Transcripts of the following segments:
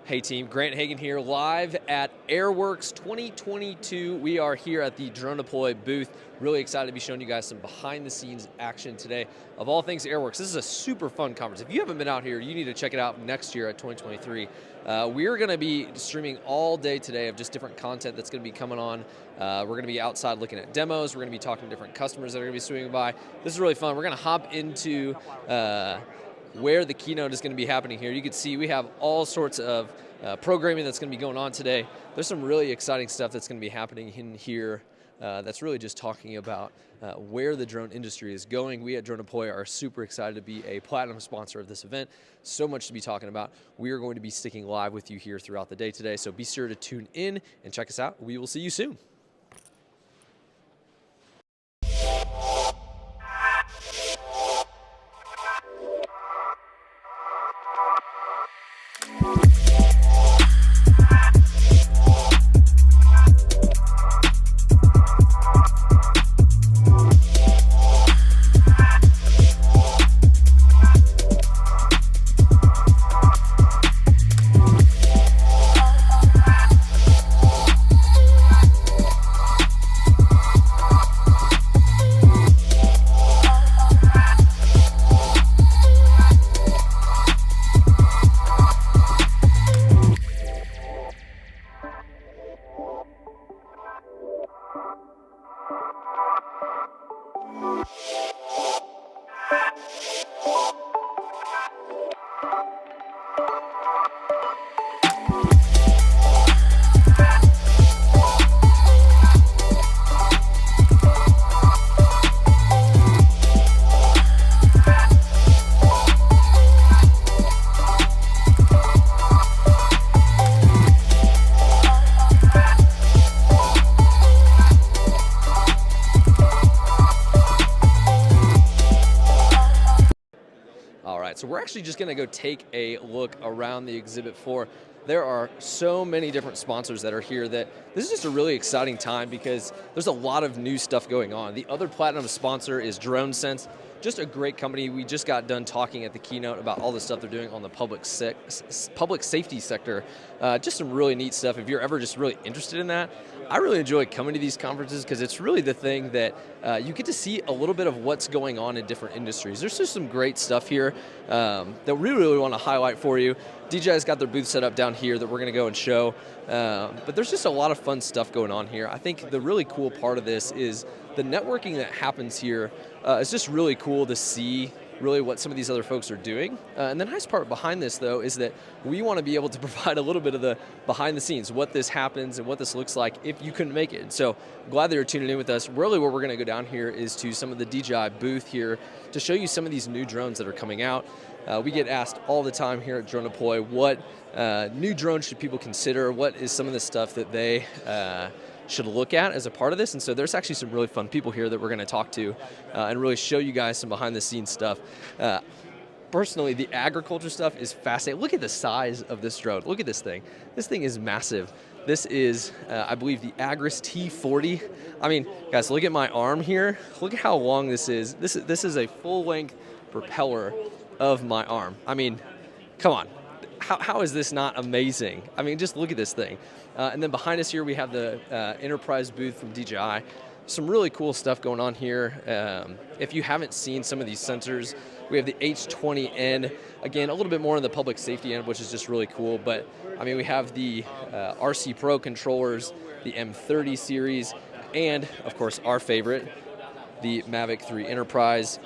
Hey team, Grant Hagen here, live at AirWorks 2022. We are here at the DroneDeploy booth. Really excited to be showing you guys some behind the scenes action today of all things AirWorks. This is a super fun conference. If you haven't been out here, you need to check it out next year at 2023. We're gonna be streaming all day today of just different content that's gonna be coming on. We're gonna be outside looking at demos. We're gonna be talking to different customers that are gonna be swinging by. This is really fun. We're gonna hop into where the keynote is going to be happening here. You can see we have all sorts of programming that's going to be going on today. There's some really exciting stuff that's going to be happening in here that's really just talking about where the drone industry is going. We at DroneDeploy are super excited to be a platinum sponsor of this event. So much to be talking about. We are going to be sticking live with you here throughout the day today, so be sure to tune in and check us out. We will see you soon. So we're actually just going to go take a look around the exhibit floor. There are so many different sponsors that are here that this is just a really exciting time because there's a lot of new stuff going on. The other platinum sponsor is DroneSense, just a great company. We just got done talking at the keynote about all the stuff they're doing on the public safety sector. Just some really neat stuff. If you're ever just really interested in that, I really enjoy coming to these conferences because it's really the thing that you get to see a little bit of what's going on in different industries. There's just some great stuff here that we really want to highlight for you. DJI's got their booth set up down here that we're going to go and show. But there's just a lot of fun stuff going on here. I think the really cool part of this is the networking that happens here. It's just really cool to see really what some of these other folks are doing. And the nice part behind this, though, is that we want to be able to provide a little bit of the behind the scenes, what this happens and what this looks like if you couldn't make it. So glad that you're tuning in with us. Really what we're going to go down here is to some of the DJI booth here to show you some of these new drones that are coming out. We get asked all the time here at DroneDeploy, what new drones should people consider? What is some of the stuff that they should look at as a part of this? And so there's actually some really fun people here that we're going to talk to and really show you guys some behind the scenes stuff. personally, the agriculture stuff is fascinating. Look at the size of this drone. Look at this thing. This thing is massive. This is, I believe, the Agris T40. I mean, guys, look at my arm here. Look at how long this is. This is a full-length propeller of my arm. I mean, come on. How is this not amazing? I mean, just look at this thing. And then behind us here, we have the Enterprise booth from DJI. Some really cool stuff going on here. If you haven't seen some of these sensors, we have the H20N, again, a little bit more on the public safety end, which is just really cool. But, I mean, we have the RC Pro controllers, the M30 series, and, of course, our favorite, the Mavic 3 Enterprise.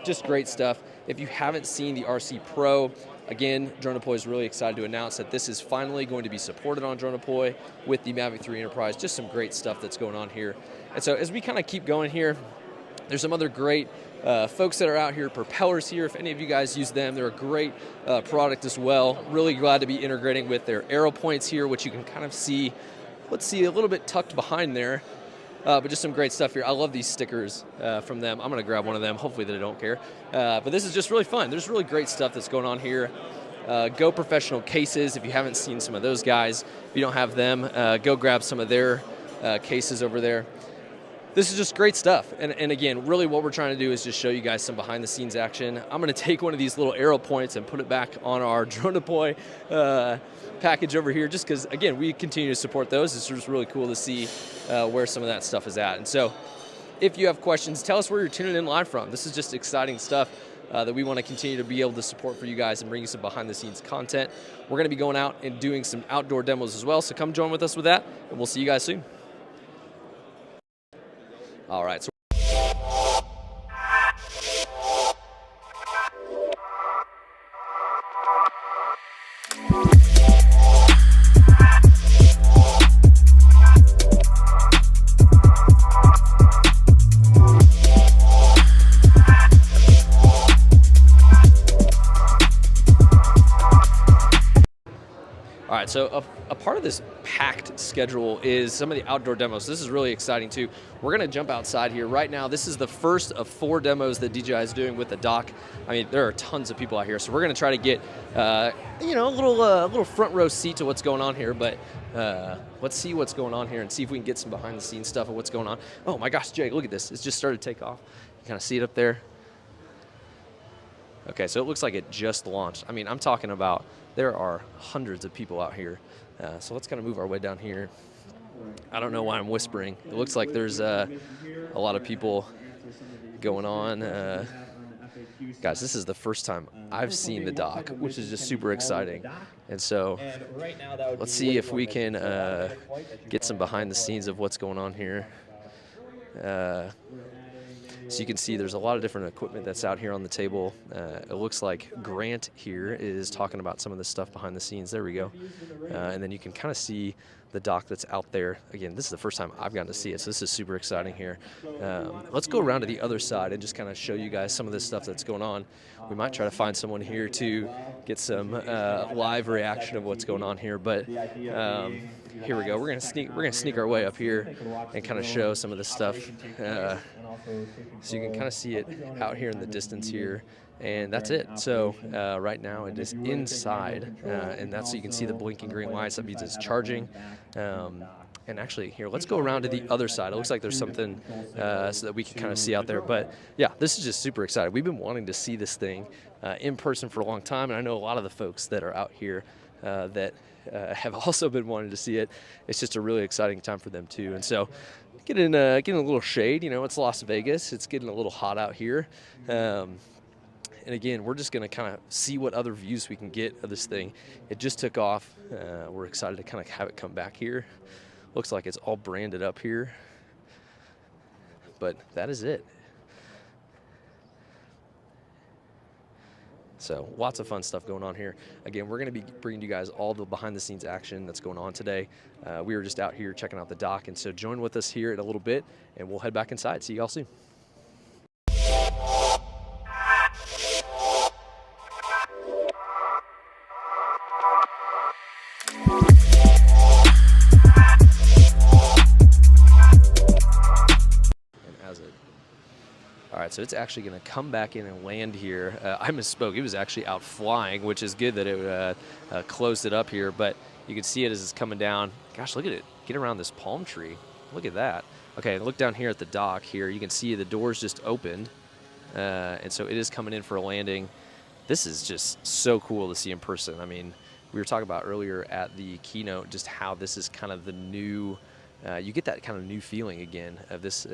Just great stuff. If you haven't seen the RC Pro, again, DroneDeploy is really excited to announce that this is finally going to be supported on DroneDeploy with the Mavic 3 Enterprise. Just some great stuff that's going on here. And so as we kind of keep going here, there's some other great folks that are out here, propellers here. If any of you guys use them, they're a great product as well. Really glad to be integrating with their arrow points here, which you can kind of see, let's see, a little bit tucked behind there. But just some great stuff here. I love these stickers from them. I'm going to grab one of them. Hopefully they don't care. But this is just really fun. There's really great stuff that's going on here. Go Professional cases. If you haven't seen some of those guys, if you don't have them, go grab some of their cases over there. This is just great stuff. And again, really what we're trying to do is just show you guys some behind the scenes action. I'm going to take one of these little arrow points and put it back on our DroneDeploy package over here, just because, again, we continue to support those. It's just really cool to see where some of that stuff is at. And so if you have questions, tell us where you're tuning in live from. This is just exciting stuff that we want to continue to be able to support for you guys and bring you some behind the scenes content. We're going to be going out and doing some outdoor demos as well, so come join with us with that, and we'll see you guys soon. All right. So So a part of this packed schedule is some of the outdoor demos. This is really exciting too. We're going to jump outside here. Right now, this is the first of 4 demos that DJI is doing with the Dock. I mean, there are tons of people out here, so we're going to try to get a little front row seat to what's going on here. But let's see what's going on here and see if we can get some behind the scenes stuff of what's going on. Oh my gosh, Jake, look at this. It's just started to take off. You kind of see it up there. Okay, so it looks like it just launched. I mean, I'm talking about there are hundreds of people out here. So let's kind of move our way down here. I don't know why I'm whispering. It looks like there's a lot of people going on. Guys, this is the first time I've seen the Dock, which is just super exciting. And so let's see if we can get some behind the scenes of what's going on here. So you can see there's a lot of different equipment that's out here on the table. It looks like Grant here is talking about some of the stuff behind the scenes. There we go. And then you can kind of see the Dock that's out there. Again, this is the first time I've gotten to see it, so this is super exciting here. Let's go around to the other side and just kind of show you guys some of this stuff that's going on. We might try to find someone here to get some live reaction of what's going on here, but here we go. We're gonna sneak our way up here and kind of show some of this stuff. So you can kind of see it out here in the distance here, and that's it. So right now it is inside, and that's so you can see the blinking green lights. That means it's charging. And actually, here, let's go around to the other side. It looks like there's something so that we can kind of see out there. But yeah, this is just super exciting. We've been wanting to see this thing in person for a long time, and I know a lot of the folks that are out here that have also been wanting to see it. It's just a really exciting time for them too. And so getting a little shade. You know, it's Las Vegas. It's getting a little hot out here. And again, we're just going to kind of see what other views we can get of this thing. It just took off. We're excited to kind of have it come back here. Looks like it's all branded up here. But that is it. So lots of fun stuff going on here. Again, we're going to be bringing you guys all the behind the scenes action that's going on today. We were just out here checking out the Dock, and so join with us here in a little bit, and we'll head back inside. See you all soon. All right, So it's actually going to come back in and land here. I misspoke. It was actually out flying, which is good that it closed it up here. But you can see it as it's coming down. Gosh, look at it. Get around this palm tree. Look at that. Okay, look down here at the dock here. You can see the doors just opened. And so it is coming in for a landing. This is just so cool to see in person. I mean, we were talking about earlier at the keynote just how this is kind of the new, you get that kind of new feeling again of this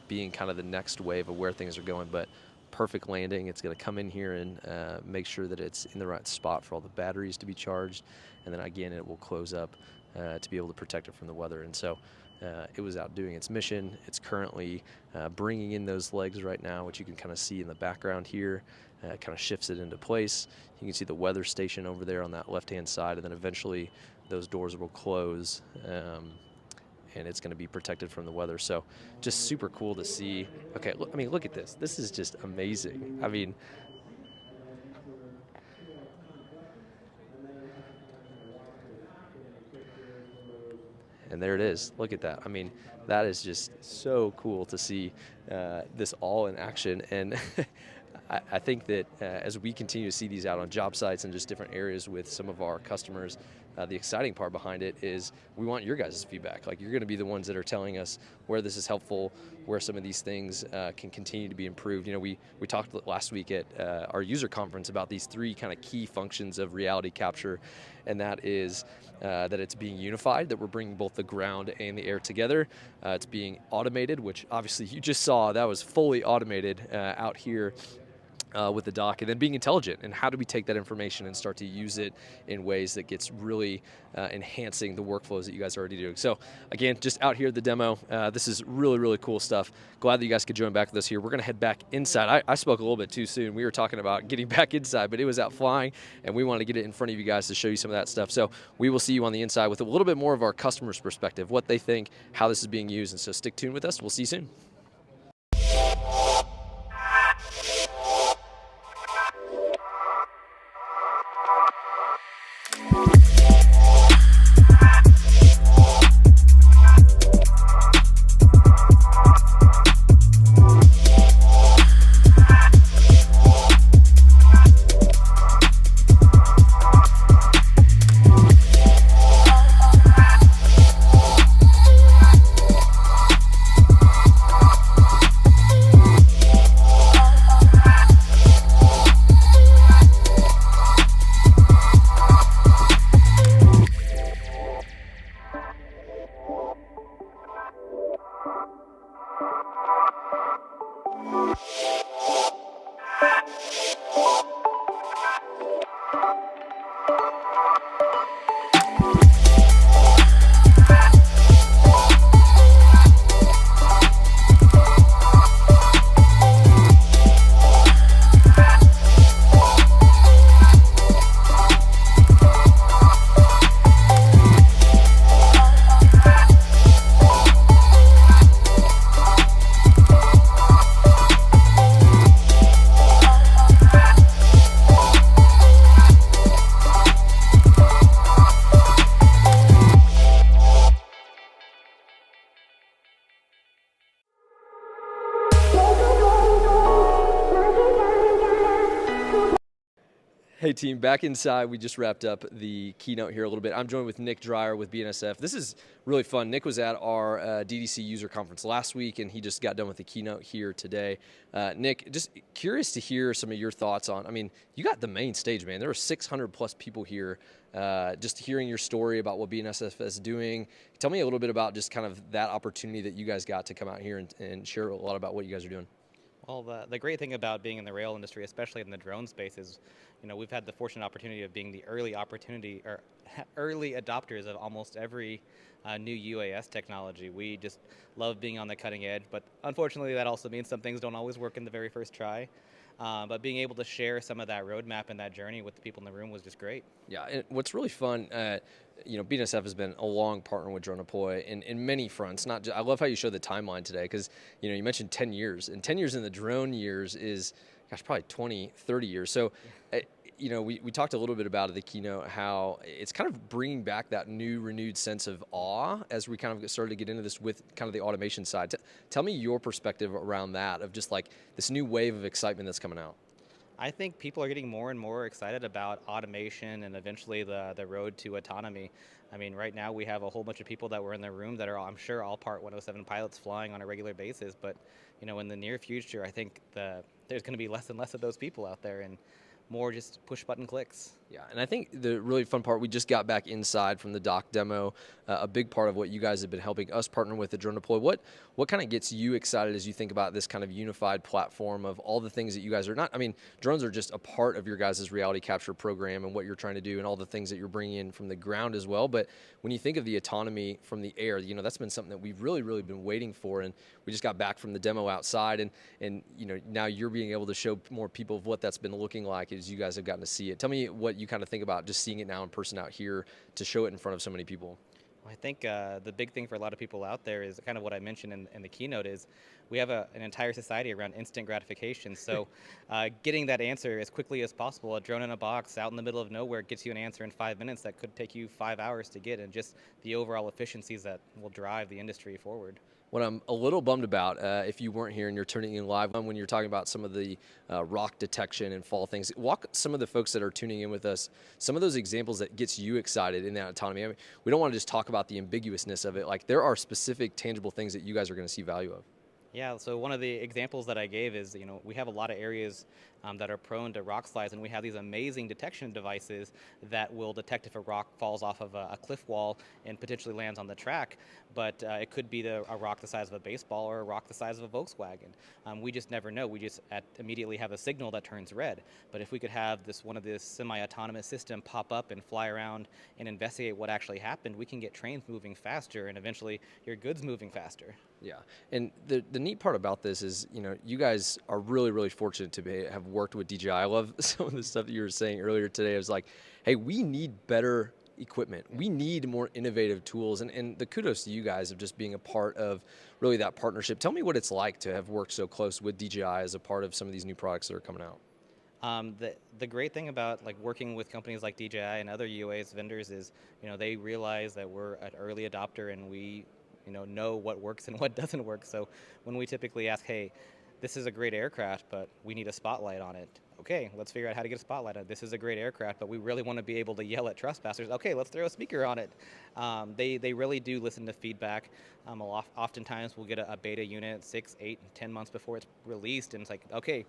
being kind of the next wave of where things are going. But perfect landing. It's going to come in here and make sure that it's in the right spot for all the batteries to be charged. And then again, it will close up to be able to protect it from the weather. And so it was out doing its mission. It's currently bringing in those legs right now, which you can kind of see in the background here. It kind of shifts it into place. You can see the weather station over there on that left-hand side, and then eventually those doors will close, and it's going to be protected from the weather. So just super cool to see. Okay, look, I mean, look at this. This is just amazing. I mean, and there it is. Look at that. I mean, that is just so cool to see this all in action. And I think that as we continue to see these out on job sites and just different areas with some of our customers, the exciting part behind it is we want your guys' feedback. Like, you're going to be the ones that are telling us where this is helpful, where some of these things can continue to be improved. You know, we talked last week at our user conference about these 3 kind of key functions of reality capture, and that is that it's being unified, that we're bringing both the ground and the air together. It's being automated, which obviously you just saw that was fully automated out here with the dock, and then being intelligent, and how do we take that information and start to use it in ways that gets really enhancing the workflows that you guys are already doing. So again, just out here at the demo, this is really, really cool stuff. Glad that you guys could join back with us here. We're going to head back inside. I spoke a little bit too soon. We were talking about getting back inside, but it was out flying, and we wanted to get it in front of you guys to show you some of that stuff. So we will see you on the inside with a little bit more of our customers' perspective, what they think, how this is being used. And so stick tuned with us. We'll see you soon. Hey team, back inside. We just wrapped up the keynote here a little bit. I'm joined with Nick Dreyer with BNSF. This is really fun. Nick was at our DDC user conference last week, and he just got done with the keynote here today. Nick, just curious to hear some of your thoughts on, I mean, you got the main stage, man. There were 600 plus people here. Just hearing your story about what BNSF is doing. Tell me a little bit about just kind of that opportunity that you guys got to come out here and share a lot about what you guys are doing. Well, the great thing about being in the rail industry, especially in the drone space, is, you know, we've had the fortunate opportunity of being the early adopters of almost every new UAS technology. We just love being on the cutting edge, but unfortunately that also means some things don't always work in the very first try. But being able to share some of that roadmap and that journey with the people in the room was just great. Yeah, and what's really fun, you know, BNSF has been a long partner with DroneDeploy in many fronts. Not just, I love how you showed the timeline today, because, you know, you mentioned 10 years, and 10 years in the drone years is, gosh, probably 20, 30 years. So we talked a little bit about at the keynote how it's kind of bringing back that new renewed sense of awe as we kind of started to get into this with kind of the automation side. Tell me your perspective around that, of just like this new wave of excitement that's coming out. I think people are getting more and more excited about automation and eventually the road to autonomy. I mean, right now we have a whole bunch of people that were in the room that are, I'm sure, all Part 107 pilots flying on a regular basis. But in the near future, I think there's going to be less and less of those people out there, and more just push button clicks. Yeah, and I think the really fun part, we just got back inside from the Dock demo. A big part of what you guys have been helping us partner with the DroneDeploy. What kind of gets you excited as you think about this kind of unified platform of all the things that you guys are not, I mean, drones are just a part of your guys' reality capture program and what you're trying to do and all the things that you're bringing in from the ground as well. But when you think of the autonomy from the air, that's been something that we've really, really been waiting for. And we just got back from the demo outside, and now you're being able to show more people of what that's been looking like as you guys have gotten to see it. Tell me what you kind of think about just seeing it now in person out here to show it in front of so many people. I think the big thing for a lot of people out there is kind of what I mentioned in the keynote is we have an entire society around instant gratification. So getting that answer as quickly as possible, a drone in a box out in the middle of nowhere gets you an answer in 5 minutes that could take you 5 hours to get, and just the overall efficiencies that will drive the industry forward. What I'm a little bummed about, if you weren't here and you're tuning in live, when you're talking about some of the rock detection and fall things, walk some of the folks that are tuning in with us, some of those examples that gets you excited in that autonomy. I mean, we don't want to just talk about the ambiguousness of it. Like, there are specific, tangible things that you guys are going to see value of. Yeah, so one of the examples that I gave is, we have a lot of areas that are prone to rock slides, and we have these amazing detection devices that will detect if a rock falls off of a cliff wall and potentially lands on the track. But it could be a rock the size of a baseball or a rock the size of a Volkswagen. We just never know. We just immediately have a signal that turns red. But if we could have one of this semi-autonomous system pop up and fly around and investigate what actually happened, we can get trains moving faster and eventually your goods moving faster. Yeah, and the neat part about this is, you guys are really, really fortunate to have worked with DJI. I love some of the stuff that you were saying earlier today. It was like, hey, we need better equipment. We need more innovative tools, and the kudos to you guys of just being a part of really that partnership. Tell me what it's like to have worked so close with DJI as a part of some of these new products that are coming out. The great thing about working with companies like DJI and other UAS vendors is, they realize that we're an early adopter and we know what works and what doesn't work. So when we typically ask, hey, this is a great aircraft, but we need a spotlight on it. Okay, let's figure out how to get a spotlight on it. This is a great aircraft, but we really want to be able to yell at trespassers. Okay, let's throw a speaker on it. They really do listen to feedback. Oftentimes we'll get a beta unit 6, 8, and 10 months before it's released, and it's like, okay,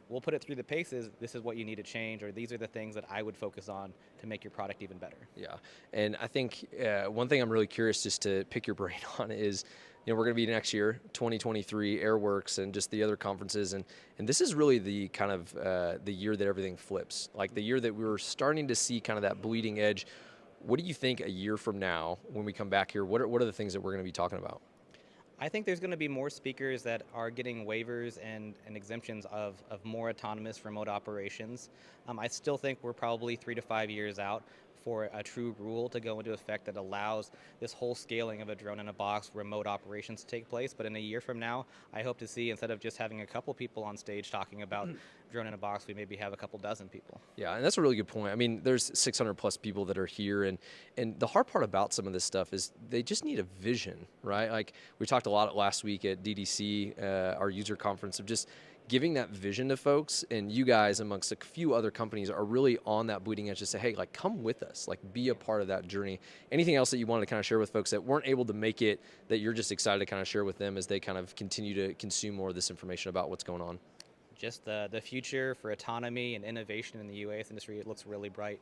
we'll put it through the paces. This is what you need to change, or these are the things that I would focus on to make your product even better. Yeah, and I think one thing I'm really curious just to pick your brain on is, we're going to be next year, 2023, AirWorks, and just the other conferences, and this is really the kind of the year that everything flips, like the year that we were starting to see kind of that bleeding edge. What do you think a year from now, when we come back here, what are the things that we're going to be talking about? I think there's going to be more speakers that are getting waivers and exemptions of more autonomous remote operations. I still think we're probably 3 to 5 years out for a true rule to go into effect that allows this whole scaling of a drone in a box remote operations to take place. But in a year from now, I hope to see, instead of just having a couple people on stage talking about drone in a box, we maybe have a couple dozen people. Yeah, and that's a really good point. I mean, there's 600 plus people that are here, and the hard part about some of this stuff is they just need a vision, right? Like, we talked a lot last week at DDC, our user conference, of just giving that vision to folks, and you guys, amongst a few other companies, are really on that bleeding edge to say, hey, come with us, be a part of that journey. Anything else that you wanted to kind of share with folks that weren't able to make it, that you're just excited to kind of share with them as they kind of continue to consume more of this information about what's going on? Just the future for autonomy and innovation in the UAS industry, it looks really bright.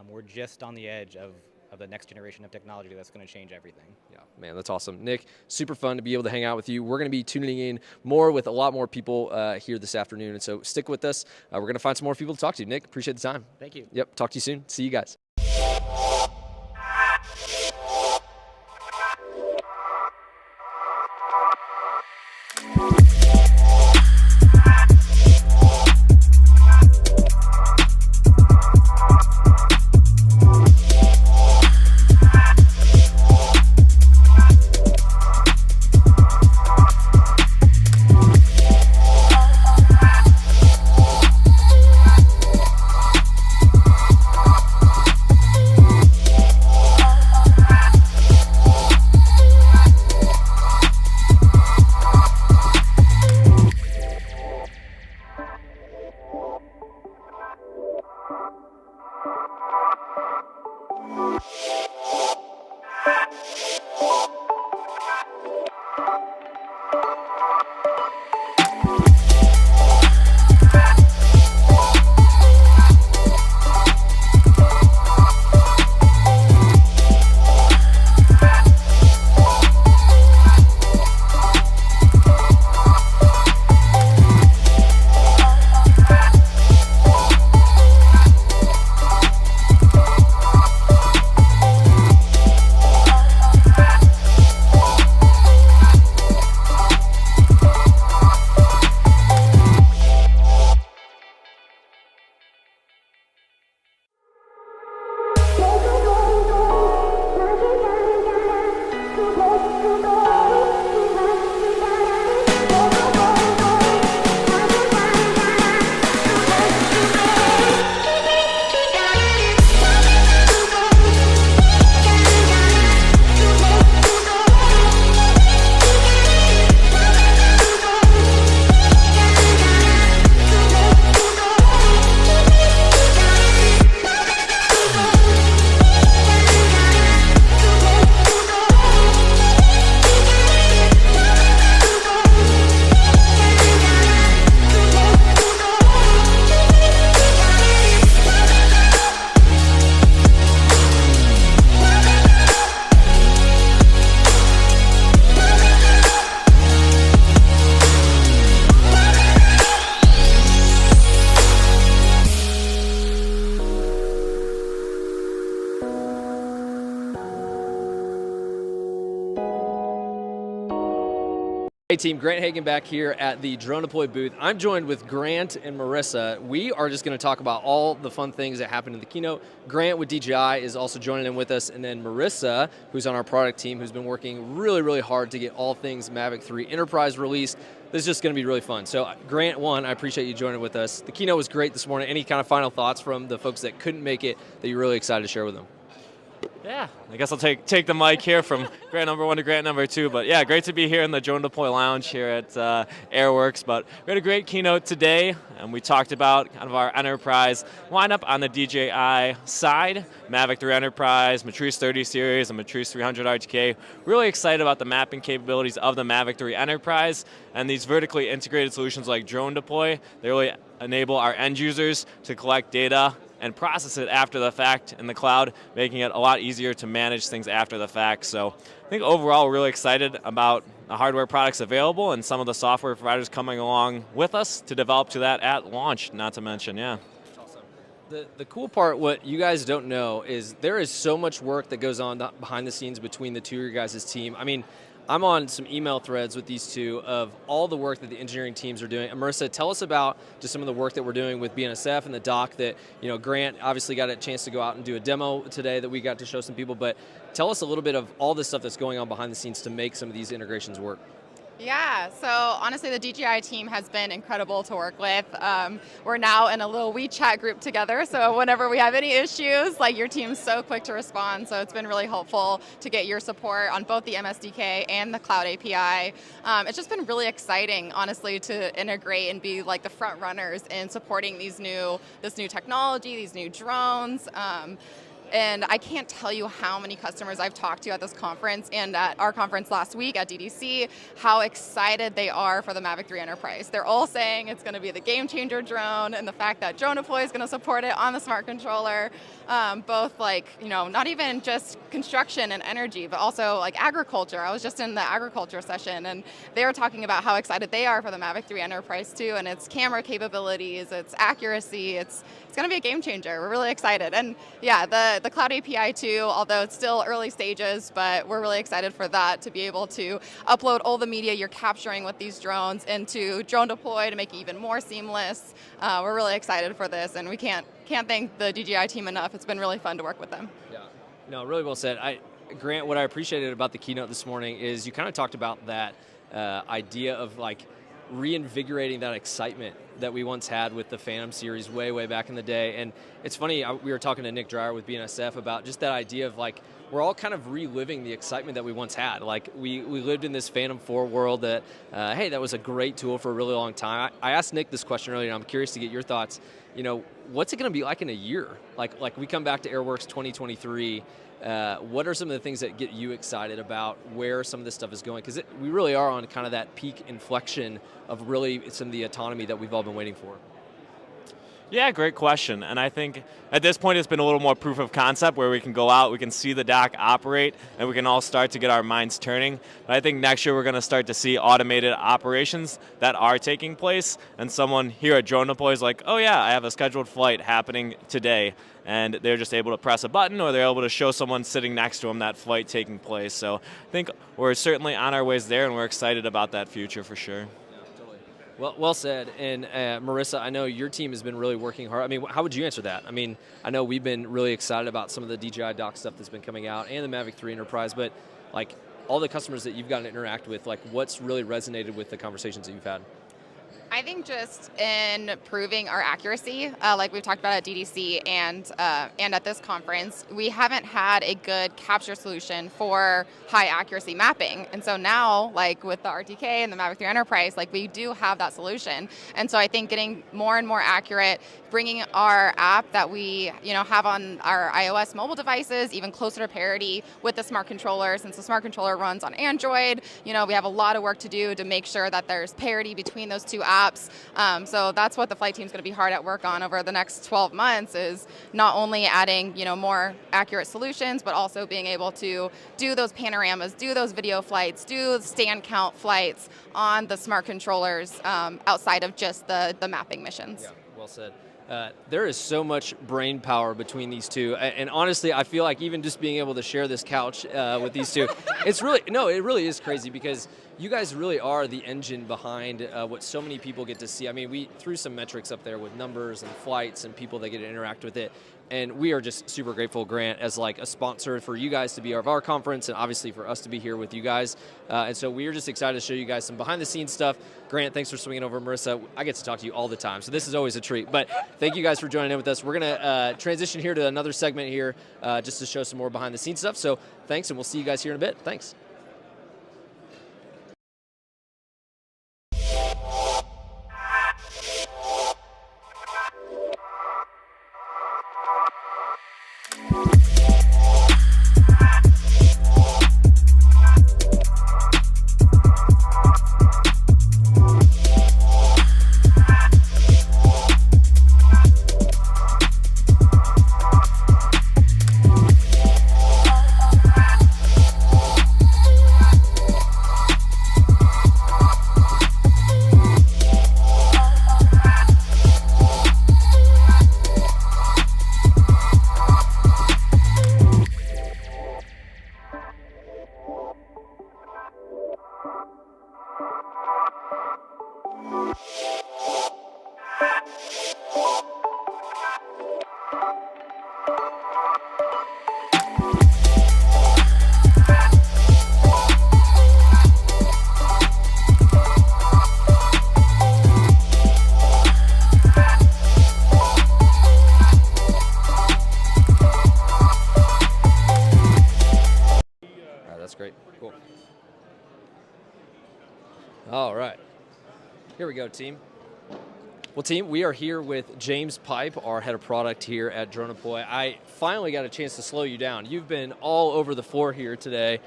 We're just on the edge of the next generation of technology that's going to change everything. Yeah, man, that's awesome. Nick, super fun to be able to hang out with you. We're going to be tuning in more with a lot more people here this afternoon, and so stick with us. We're going to find some more people to talk to. Nick, appreciate the time. Thank you. Yep, talk to you soon. See you guys. Hey team, Grant Hagen back here at the DroneDeploy booth. I'm joined with Grant and Marissa. We are just going to talk about all the fun things that happened in the keynote. Grant with DJI is also joining in with us, and then Marissa, who's on our product team, who's been working really, really hard to get all things Mavic 3 Enterprise released. This is just going to be really fun. So Grant, one, I appreciate you joining with us. The keynote was great this morning. Any kind of final thoughts from the folks that couldn't make it that you're really excited to share with them? Yeah, I guess I'll take the mic here from Grant number 1 to Grant number 2. But yeah, great to be here in the DroneDeploy lounge here at AirWorks. But we had a great keynote today, and we talked about kind of our enterprise lineup on the DJI side, Mavic 3 Enterprise, Matrice 30 series, and Matrice 300 RTK. Really excited about the mapping capabilities of the Mavic 3 Enterprise, and these vertically integrated solutions like DroneDeploy. They really enable our end users to collect data and process it after the fact in the cloud, making it a lot easier to manage things after the fact. So I think overall we're really excited about the hardware products available and some of the software providers coming along with us to develop to that at launch, not to mention, yeah. Awesome. The cool part, what you guys don't know, is there is so much work that goes on behind the scenes between the two of your guys' team. I mean, I'm on some email threads with these two of all the work that the engineering teams are doing. And Marissa, tell us about just some of the work that we're doing with BNSF and the dock that, Grant obviously got a chance to go out and do a demo today that we got to show some people, but tell us a little bit of all this stuff that's going on behind the scenes to make some of these integrations work. Yeah, so honestly, the DJI team has been incredible to work with. We're now in a little WeChat group together, so whenever we have any issues, like your team's so quick to respond, so it's been really helpful to get your support on both the MSDK and the Cloud API. It's just been really exciting, honestly, to integrate and be like the front runners in supporting this new technology, these new drones. And I can't tell you how many customers I've talked to at this conference and at our conference last week at DDC, how excited they are for the Mavic 3 Enterprise. They're all saying it's going to be the game changer drone, and the fact that DroneDeploy is going to support it on the smart controller, both not even just construction and energy, but also like agriculture. I was just in the agriculture session, and they were talking about how excited they are for the Mavic 3 Enterprise too, and its camera capabilities, its accuracy. It's going to be a game changer. We're really excited. And yeah, the Cloud API too, although it's still early stages, but we're really excited for that, to be able to upload all the media you're capturing with these drones into DroneDeploy to make it even more seamless. We're really excited for this, and we can't thank the DJI team enough. It's been really fun to work with them. Yeah, no, really well said. Grant, what I appreciated about the keynote this morning is you kind of talked about that idea of like reinvigorating that excitement that we once had with the Phantom series way back in the day. And it's funny, we were talking to Nick Dreyer with BNSF about just that idea of like, we're all kind of reliving the excitement that we once had. Like we lived in this Phantom 4 world that, hey, that was a great tool for a really long time. I asked Nick this question earlier, and I'm curious to get your thoughts. You know, what's it going to be like in a year? Like we come back to AirWorks 2023. What are some of the things that get you excited about where some of this stuff is going? Because we really are on kind of that peak inflection of really some of the autonomy that we've all been waiting for. Yeah, great question. And I think at this point it's been a little more proof of concept where we can go out, we can see the dock operate, and we can all start to get our minds turning. But I think next year we're going to start to see automated operations that are taking place, and someone here at DroneDeploy is like, oh yeah, I have a scheduled flight happening today, and they're just able to press a button or they're able to show someone sitting next to them that flight taking place. So I think we're certainly on our ways there, and we're excited about that future for sure. Well said. And Marissa, I know your team has been really working hard. I mean, how would you answer that? I mean, I know we've been really excited about some of the DJI Dock stuff that's been coming out and the Mavic 3 Enterprise, but like all the customers that you've gotten to interact with, like what's really resonated with the conversations that you've had? I think just in proving our accuracy, like we've talked about at DDC and at this conference, we haven't had a good capture solution for high accuracy mapping. And so now, like with the RTK and the Mavic 3 Enterprise, like we do have that solution. And so I think getting more and more accurate, bringing our app that we have on our iOS mobile devices even closer to parity with the smart controller. Since the smart controller runs on Android, we have a lot of work to do to make sure that there's parity between those two apps. So that's what the flight team's going to be hard at work on over the next 12 months is not only adding more accurate solutions, but also being able to do those panoramas, do those video flights, do stand count flights on the smart controllers outside of just the mapping missions. Yeah, well said. There is so much brain power between these two, and honestly, I feel like even just being able to share this couch with these two, it really is crazy because you guys really are the engine behind what so many people get to see. I mean, we threw some metrics up there with numbers and flights and people that get to interact with it, and we are just super grateful, Grant, as like a sponsor for you guys to be of our conference and obviously for us to be here with you guys. And so we are just excited to show you guys some behind the scenes stuff. Grant, thanks for swinging over. Marissa, I get to talk to you all the time, so this is always a treat. But thank you guys for joining in with us. We're going to transition here to another segment here just to show some more behind the scenes stuff. So thanks, and we'll see you guys here in a bit. Thanks. That's great. Cool. All right. Here we go, team. Well, team, we are here with James Pipe, our head of product here at DroneDeploy. I finally got a chance to slow you down. You've been all over the floor here today,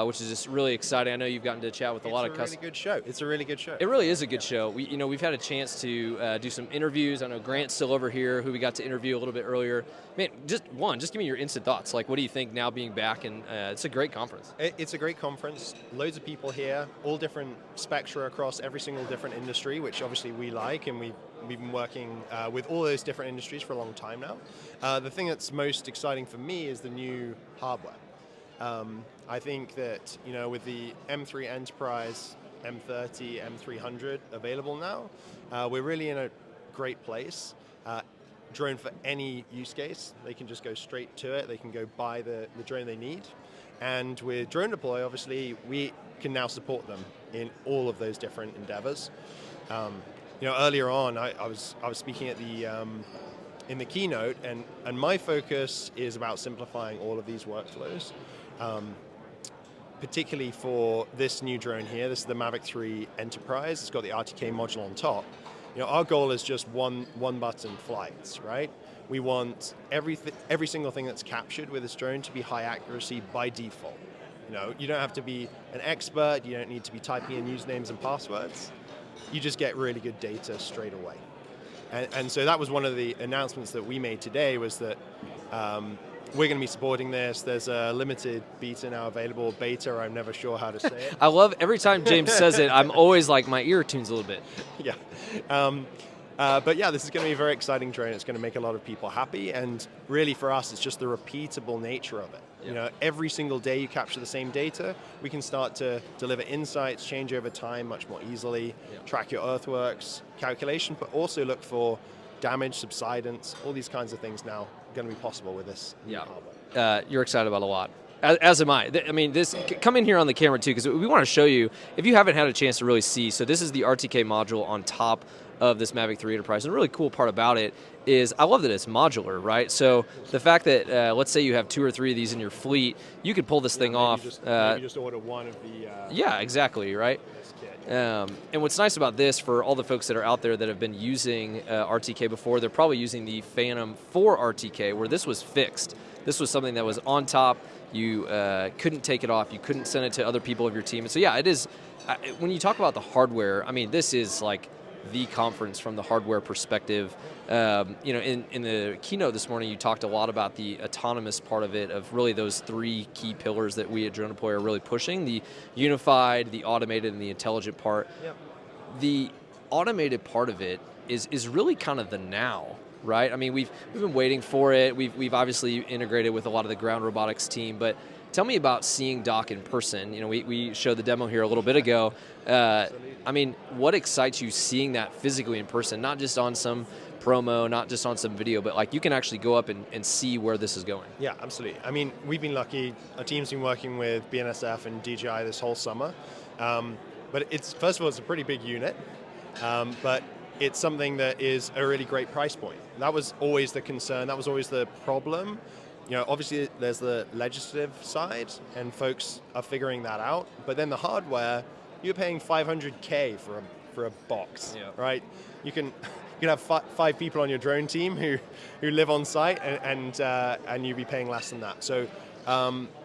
which is just really exciting. I know you've gotten to chat with a lot of customers. It's a really good show. It's a really good show. It really is a good show. We've had a chance to do some interviews. I know Grant's still over here, who we got to interview a little bit earlier. Man, just give me your instant thoughts. Like, what do you think now being back? And it's a great conference. It's a great conference. Loads of people here, all different spectra across every single different industry, which obviously we like, and we've been working with all those different industries for a long time now. The thing that's most exciting for me is the new hardware. I think that with the M3 Enterprise, M30, M300 available now, we're really in a great place. Drone for any use case, they can just go straight to it. They can go buy the drone they need. And with DroneDeploy, obviously, we can now support them in all of those different endeavors. earlier on, I was speaking at the in the keynote, and my focus is about simplifying all of these workflows, particularly for this new drone here. This is the Mavic 3 Enterprise. It's got the RTK module on top. Our goal is just one button flights, right? We want every single thing that's captured with this drone to be high accuracy by default. You don't have to be an expert. You don't need to be typing in usernames and passwords. You just get really good data straight away. And so that was one of the announcements that we made today, was that we're going to be supporting this. There's a limited beta now available. Beta, I'm never sure how to say it. I love every time James says it, I'm always like, my ear tunes a little bit. Yeah. But yeah, this is going to be a very exciting drone. It's going to make a lot of people happy. And really for us, it's just the repeatable nature of it. Yeah. Every single day you capture the same data, we can start to deliver insights, change over time much more easily, track your earthworks, calculation, but also look for damage, subsidence, all these kinds of things now going to be possible with this new hardware. You're excited about a lot. As am I. I mean, come in here on the camera too, because we want to show you, if you haven't had a chance to really see, so this is the RTK module on top of this Mavic 3 Enterprise. And the really cool part about it is I love that it's modular, right? So the fact that, let's say you have 2 or 3 of these in your fleet, you could pull this thing off. Maybe just order one of the... yeah, exactly, right? And what's nice about this, for all the folks that are out there that have been using RTK before, they're probably using the Phantom 4 RTK, where this was fixed. This was something that was on top. You couldn't take it off. You couldn't send it to other people of your team. And so yeah, it is, when you talk about the hardware, I mean, this is like the conference from the hardware perspective. In the keynote this morning, you talked a lot about the autonomous part of it, of really those 3 key pillars that we at DroneDeploy are really pushing: the unified, the automated, and the intelligent part. Yep. The automated part of it is really kind of the now, right? I mean, we've been waiting for it. We've obviously integrated with a lot of the ground robotics team, but tell me about seeing Dock in person. We showed the demo here a little bit ago. I mean, what excites you seeing that physically in person, not just on some promo, not just on some video, but like you can actually go up and see where this is going? Yeah, absolutely. I mean, we've been lucky. Our team's been working with BNSF and DJI this whole summer. But first of all, it's a pretty big unit, but it's something that is a really great price point. That was always the concern. That was always the problem. Obviously there's the legislative side, and folks are figuring that out. But then the hardware, you're paying $500K for a box, right? You can have 5 people on your drone team who live on site, and you'd be paying less than that. So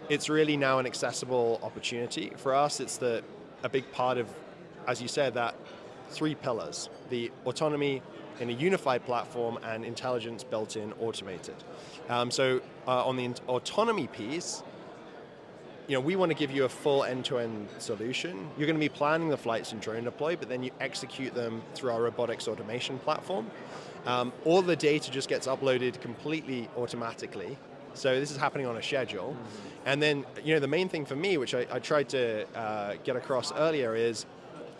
it's really now an accessible opportunity for us. It's a big part of, as you said, that 3 pillars: the autonomy in a unified platform and intelligence built in, automated. So on the autonomy piece, we want to give you a full end-to-end solution. You're going to be planning the flights in DroneDeploy, but then you execute them through our robotics automation platform. All the data just gets uploaded completely automatically. So this is happening on a schedule. Mm-hmm. And then, the main thing for me, which I tried to get across earlier, is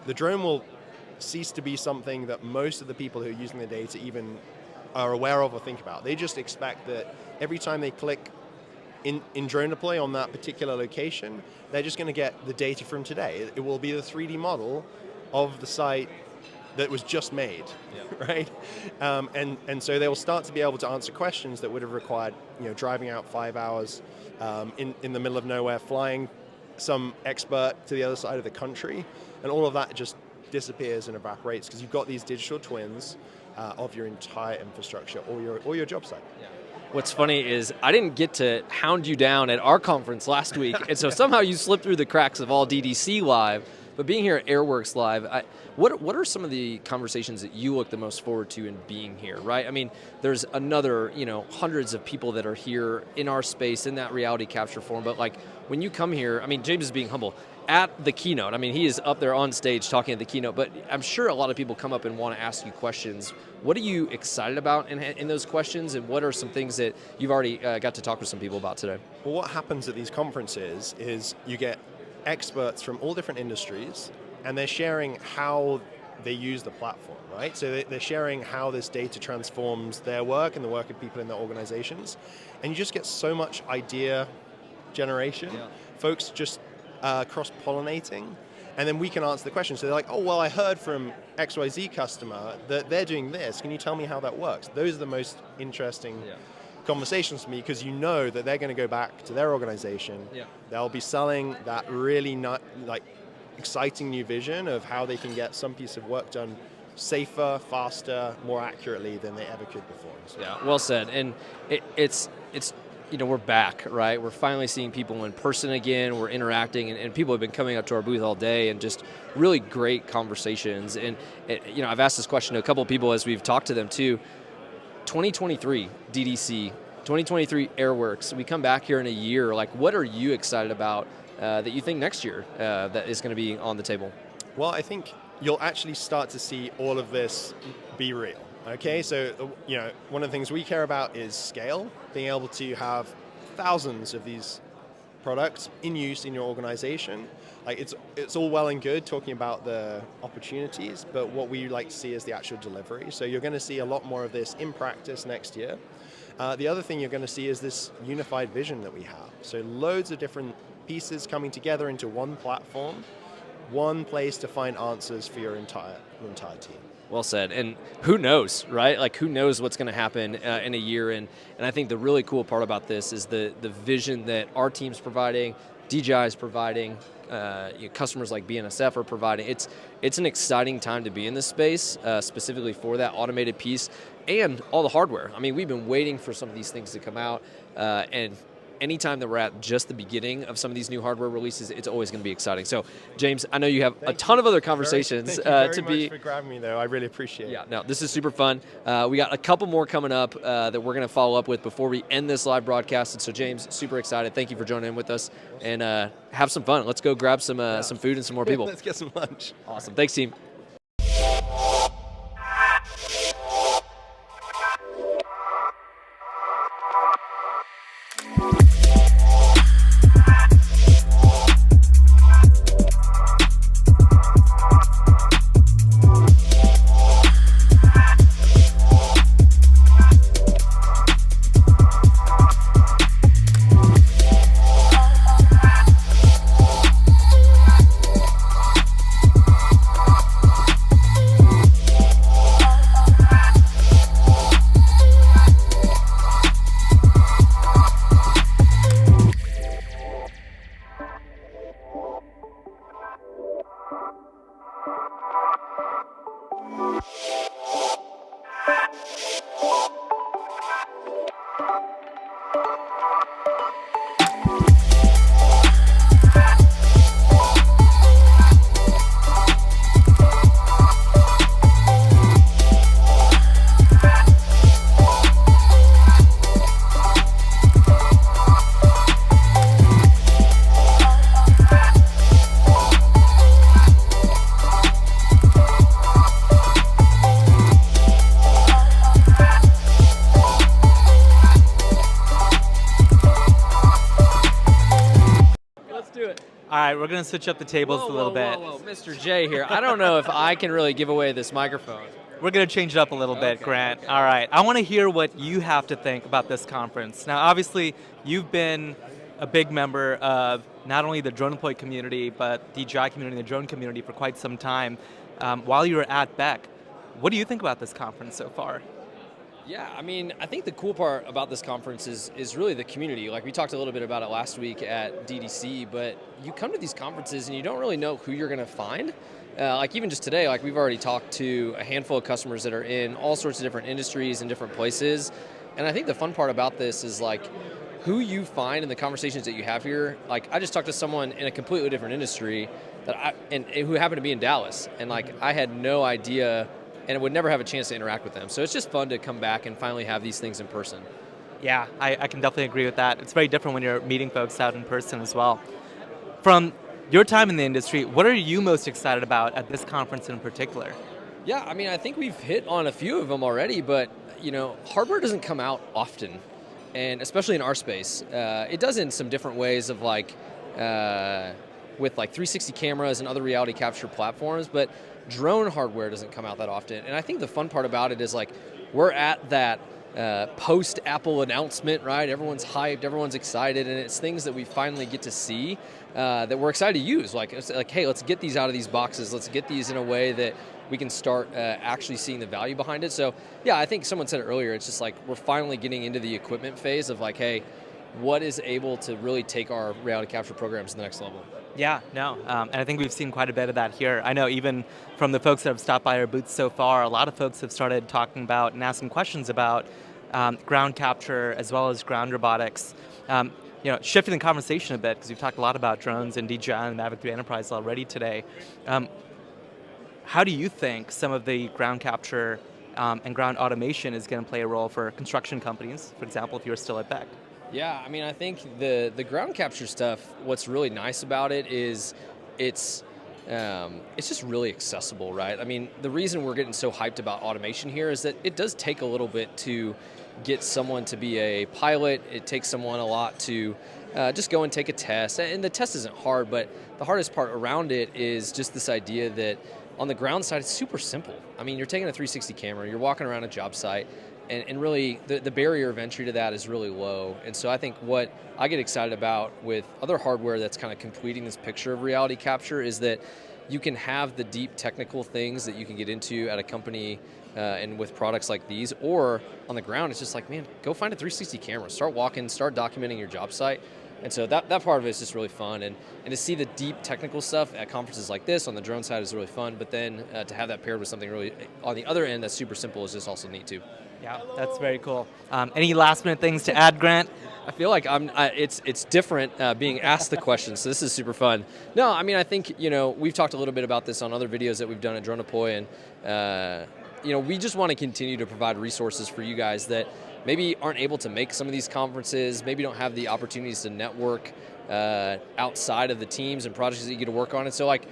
the drone will cease to be something that most of the people who are using the data even are aware of or think about. They just expect that every time they click in DroneDeploy on that particular location, they're just going to get the data from today. It will be the 3D model of the site that was just made, right? And so they will start to be able to answer questions that would have required, driving out 5 hours in the middle of nowhere, flying some expert to the other side of the country, and all of that just disappears and evaporates because you've got these digital twins of your entire infrastructure or your job site. Yeah. What's funny is I didn't get to hound you down at our conference last week, and so somehow you slipped through the cracks of all DDC Live. But being here at AirWorks Live, what are some of the conversations that you look the most forward to in being here, right? I mean, there's another, hundreds of people that are here in our space in that reality capture form, but like when you come here, I mean, James is being humble. At the keynote, I mean, he is up there on stage talking at the keynote, but I'm sure a lot of people come up and want to ask you questions. What are you excited about in those questions, and what are some things that you've already got to talk with some people about today? Well, what happens at these conferences is you get experts from all different industries, and they're sharing how they use the platform, right? So they're sharing how this data transforms their work and the work of people in their organizations, and you just get so much idea generation. Yeah. Folks just cross-pollinating, and then we can answer the question. So they're like, oh, well, I heard from XYZ customer that they're doing this. Can you tell me how that works? Those are the most interesting conversations for me, because you know that they're going to go back to their organization. They'll be selling that really exciting new vision of how they can get some piece of work done safer, faster, more accurately than they ever could before. So. Yeah, well said. And it's we're back, right? We're finally seeing people in person again. We're interacting, and people have been coming up to our booth all day, and just really great conversations. And I've asked this question to a couple of people as we've talked to them too. 2023 DDC, 2023 AirWorks. We come back here in a year. Like, what are you excited about that you think next year that is going to be on the table? Well, I think you'll actually start to see all of this be real. Okay, so one of the things we care about is scale, being able to have thousands of these products in use in your organization. Like, it's all well and good talking about the opportunities, but what we like to see is the actual delivery. So you're going to see a lot more of this in practice next year. The other thing you're going to see is this unified vision that we have. So loads of different pieces coming together into one platform, one place to find answers for your entire team. Well said. And who knows, right? Like, who knows what's going to happen in a year? And I think the really cool part about this is the vision that our team's providing, DJI is providing, customers like BNSF are providing. It's an exciting time to be in this space, specifically for that automated piece and all the hardware. I mean, we've been waiting for some of these things to come out, and anytime that we're at just the beginning of some of these new hardware releases, it's always going to be exciting. So, James, I know you have a ton of other conversations Thank you very much for grabbing me, though. I really appreciate it. Yeah, no, this is super fun. We got a couple more coming up that we're going to follow up with before we end this live broadcast. And so, James, super excited. Thank you for joining in with us, and have some fun. Let's go grab some food and some more people. Let's get some lunch. Awesome. Thanks, team. All right, we're going to switch up the tables a little bit. Whoa, Mr. J here. I don't know if I can really give away this microphone. We're going to change it up a little bit, Grant. Okay. All right, I want to hear what you have to think about this conference. Now, obviously, you've been a big member of not only the DroneDeploy community, but the DJI community and the drone community for quite some time. While you were at Beck, what do you think about this conference so far? Yeah, I mean, I think the cool part about this conference is really the community. Like, we talked a little bit about it last week at DDC, but you come to these conferences and you don't really know who you're going to find. Like, even just today, like, we've already talked to a handful of customers that are in all sorts of different industries and different places. And I think the fun part about this is, like, who you find in the conversations that you have here. Like, I just talked to someone in a completely different industry and who happened to be in Dallas, and, like, I had no idea and I would never have a chance to interact with them. So it's just fun to come back and finally have these things in person. Yeah, I can definitely agree with that. It's very different when you're meeting folks out in person as well. From your time in the industry, what are you most excited about at this conference in particular? Yeah, I mean, I think we've hit on a few of them already, but hardware doesn't come out often, and especially in our space. It does in some different ways of with 360 cameras and other reality capture platforms, but drone hardware doesn't come out that often. And I think the fun part about it is, like, we're at that post Apple announcement, right? Everyone's hyped, everyone's excited, and it's things that we finally get to see that we're excited to use. Like, it's like, hey, let's get these out of these boxes. Let's get these in a way that we can start actually seeing the value behind it. So yeah, I think someone said it earlier, it's just like we're finally getting into the equipment phase of like, hey, what is able to really take our reality capture programs to the next level? Yeah, no, and I think we've seen quite a bit of that here. I know even from the folks that have stopped by our booth so far, a lot of folks have started talking about and asking questions about ground capture as well as ground robotics. Shifting the conversation a bit, because we've talked a lot about drones and DJI and Mavic 3 Enterprise already today. How do you think some of the ground capture and ground automation is going to play a role for construction companies, for example, if you're still at Beck? Yeah, I mean, I think the ground capture stuff, what's really nice about it is it's just really accessible, right? I mean, the reason we're getting so hyped about automation here is that it does take a little bit to get someone to be a pilot. It takes someone a lot to just go and take a test. And the test isn't hard, but the hardest part around it is just this idea that on the ground side, it's super simple. I mean, you're taking a 360 camera, you're walking around a job site, and really the barrier of entry to that is really low. And so I think what I get excited about with other hardware that's kind of completing this picture of reality capture is that you can have the deep technical things that you can get into at a company and with products like these, or on the ground, it's just like, man, go find a 360 camera, start walking, start documenting your job site. And so that part of it is just really fun. And to see the deep technical stuff at conferences like this on the drone side is really fun, but then to have that paired with something really on the other end that's super simple is just also neat too. Yeah, that's very cool. Any last minute things to add, Grant? I feel like it's different being asked the question, so this is super fun. No, I mean, I think, we've talked a little bit about this on other videos that we've done at DroneDeploy, and we just want to continue to provide resources for you guys that maybe aren't able to make some of these conferences, maybe don't have the opportunities to network outside of the teams and projects that you get to work on. And so like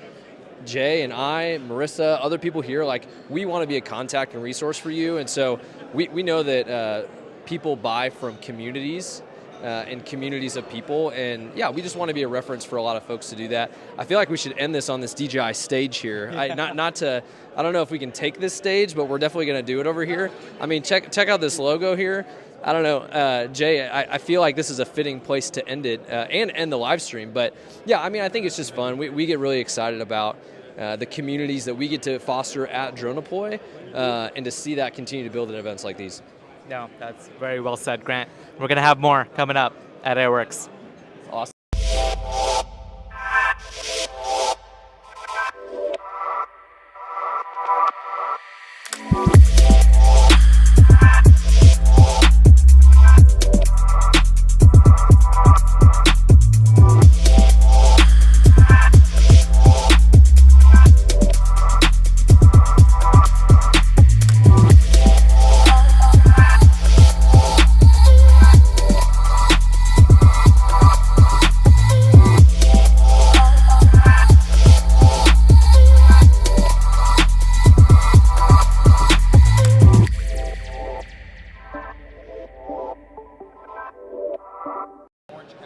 Jay and I, Marissa, other people here, like we want to be a contact and resource for you. And so we know that people buy from communities and communities of people. And yeah, we just want to be a reference for a lot of folks to do that. I feel like we should end this on this DJI stage here. Yeah. I don't know if we can take this stage, but we're definitely going to do it over here. I mean, check out this logo here. I don't know, Jay, I feel like this is a fitting place to end it and end the live stream. But yeah, I mean, I think it's just fun. We get really excited about the communities that we get to foster at DroneDeploy and to see that continue to build in events like these. No, that's very well said, Grant. We're going to have more coming up at AirWorks. Awesome.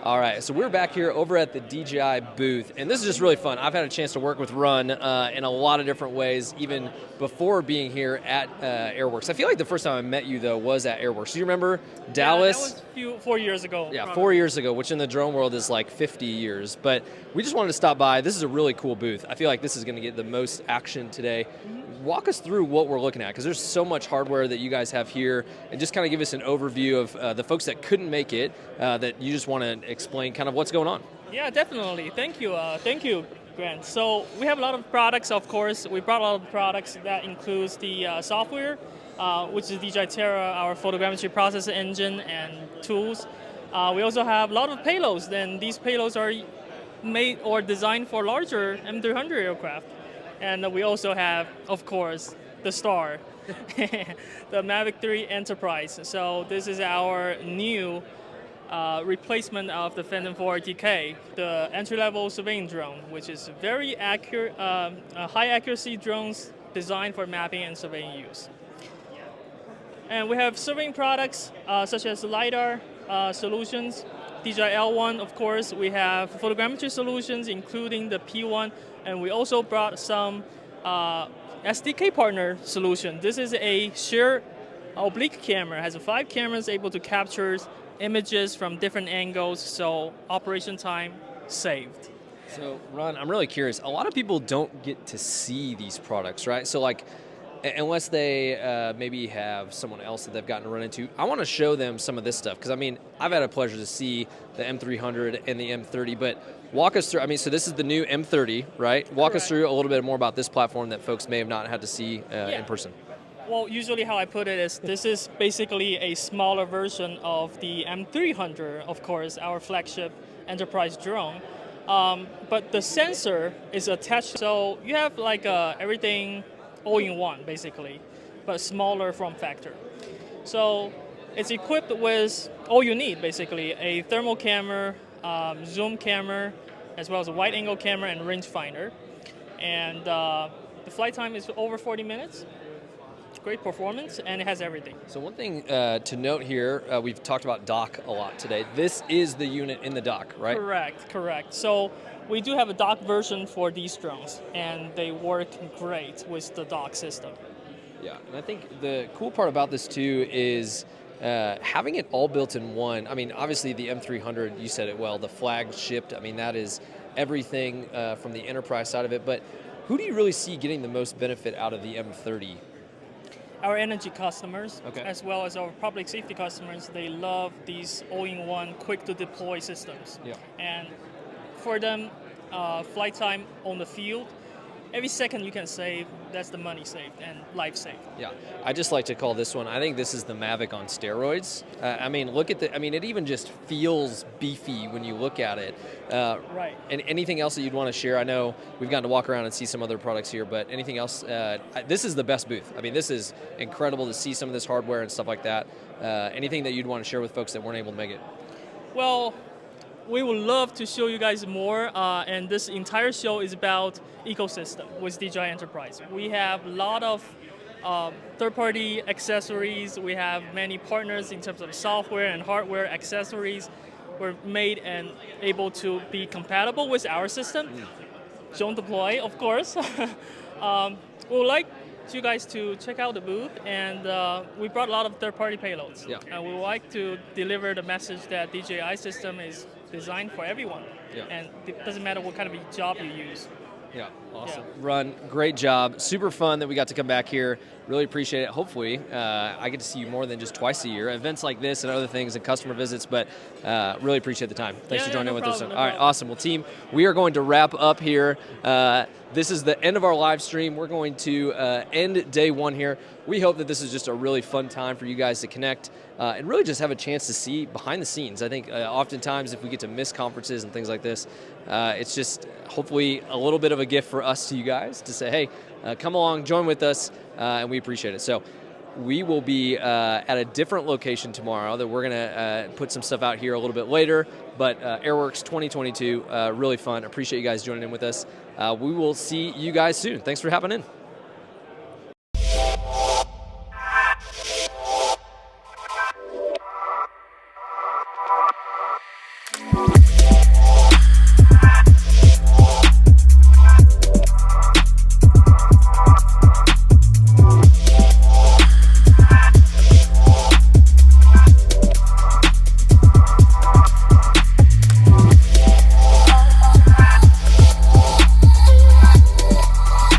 All right, so we're back here over at the DJI booth, and this is just really fun. I've had a chance to work with Run in a lot of different ways, even before being here at AirWorks. I feel like the first time I met you, though, was at AirWorks. Do you remember Dallas? Yeah, that was 4 years ago. Yeah, probably. 4 years ago, which in the drone world is like 50 years. But we just wanted to stop by. This is a really cool booth. I feel like this is going to get the most action today. Walk us through what we're looking at, because there's so much hardware that you guys have here, and just kind of give us an overview of the folks that couldn't make it, that you just want to explain kind of what's going on. Yeah, definitely. Thank you, Grant. So we have a lot of products, of course. We brought a lot of products that includes the software, which is DJI Terra, our photogrammetry processor engine and tools. We also have a lot of payloads, and these payloads are made or designed for larger M300 aircraft. And we also have, of course, the star, the Mavic 3 Enterprise. So this is our new replacement of the Phantom 4 RTK, the entry-level surveying drone, which is very accurate, high-accuracy drones designed for mapping and surveying use. And we have surveying products such as LiDAR solutions, DJI L1, of course. We have photogrammetry solutions, including the P1, and we also brought some SDK partner solution. This is a shared oblique camera. It has 5 cameras able to capture images from different angles, so operation time saved. So, Ron, I'm really curious. A lot of people don't get to see these products, right? So, like, unless they maybe have someone else that they've gotten to run into, I want to show them some of this stuff. Because, I mean, I've had a pleasure to see the M300 and the M30, but walk us through, I mean, so this is the new M30, right? Walk us through a little bit more about this platform that folks may have not had to see in person. Well, usually how I put it is this is basically a smaller version of the M300, of course, our flagship enterprise drone. But the sensor is attached, so you have like everything all in one, basically, but smaller form factor. So it's equipped with all you need, basically, a thermal camera, zoom camera, as well as a wide angle camera and rangefinder. And the flight time is over 40 minutes. Great performance, and it has everything. So one thing to note here, we've talked about Dock a lot today. This is the unit in the Dock, right? Correct. So we do have a Dock version for these drones, and they work great with the Dock system. Yeah, and I think the cool part about this too is having it all built in one. I mean, obviously the M300, you said it well, the flagship, I mean, that is everything from the enterprise side of it, but who do you really see getting the most benefit out of the M30? Our energy customers, okay, as well as our public safety customers, they love these all-in-one, quick-to-deploy systems. Yeah. And for them, flight time on the field, every second you can save, that's the money saved and life saved. Yeah, I just like to call this one, I think this is the Mavic on steroids. I mean, look at it even just feels beefy when you look at it. Right. And anything else that you'd want to share? I know we've gotten to walk around and see some other products here, but anything else? This is the best booth. I mean, this is incredible to see some of this hardware and stuff like that. Anything that you'd want to share with folks that weren't able to make it? Well, we would love to show you guys more, and this entire show is about ecosystem with DJI Enterprise. We have a lot of third-party accessories. We have many partners in terms of software and hardware accessories. We're made and able to be compatible with our system. DroneDeploy, of course. We would like you guys to check out the booth, and we brought a lot of third-party payloads. Yeah. And we would like to deliver the message that DJI system is designed for everyone. Yeah. And it doesn't matter what kind of a job you use. Yeah, awesome. Yeah. Ron, great job. Super fun that we got to come back here. Really appreciate it. Hopefully, I get to see you more than just twice a year. Events like this and other things and customer visits, but really appreciate the time. Thanks for joining with us. All right, awesome. Well, team, we are going to wrap up here. This is the end of our live stream. We're going to end day one here. We hope that this is just a really fun time for you guys to connect and really just have a chance to see behind the scenes. I think oftentimes if we get to miss conferences and things like this, it's just hopefully a little bit of a gift for us to you guys to say, hey, come along, join with us, and we appreciate it. So we will be at a different location tomorrow that we're going to put some stuff out here a little bit later, but AirWorks 2022, really fun. Appreciate you guys joining in with us. We will see you guys soon. Thanks for hopping in.